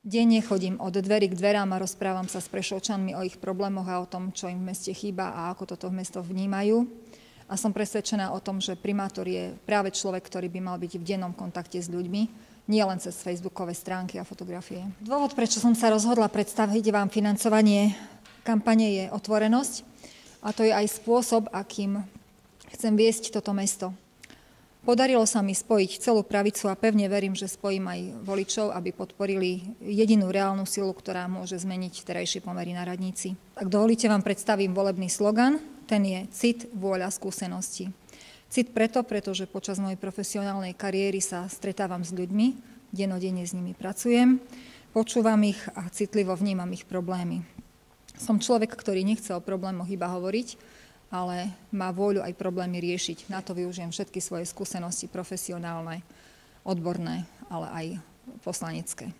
Denne chodím od dverí k dverám a rozprávam sa s Prešovčanmi o ich problémoch a o tom, čo im v meste chýba a ako toto mesto vnímajú. A som presvedčená o tom, že primátor je práve človek, ktorý by mal byť v dennom kontakte s ľuďmi, nie len cez facebookové stránky a fotografie. Dôvod, prečo som sa rozhodla predstaviť vám financovanie kampane, je otvorenosť. A to je aj spôsob, akým chcem viesť toto mesto. Podarilo sa mi spojiť celú pravicu a pevne verím, že spojím aj voličov, aby podporili jedinú reálnu silu, ktorá môže zmeniť terajšie pomery na radnici. Ak dovolíte, vám predstavím volebný slogan. Ten je cit, vôľa, skúsenosti. Cit pretože počas mojej profesionálnej kariéry sa stretávam s ľuďmi, dennodenne s nimi pracujem, počúvam ich a citlivo vnímam ich problémy. Som človek, ktorý nechce o problémoch iba hovoriť, ale má vôľu aj problémy riešiť. Na to využijem všetky svoje skúsenosti profesionálne, odborné, ale aj poslanecké.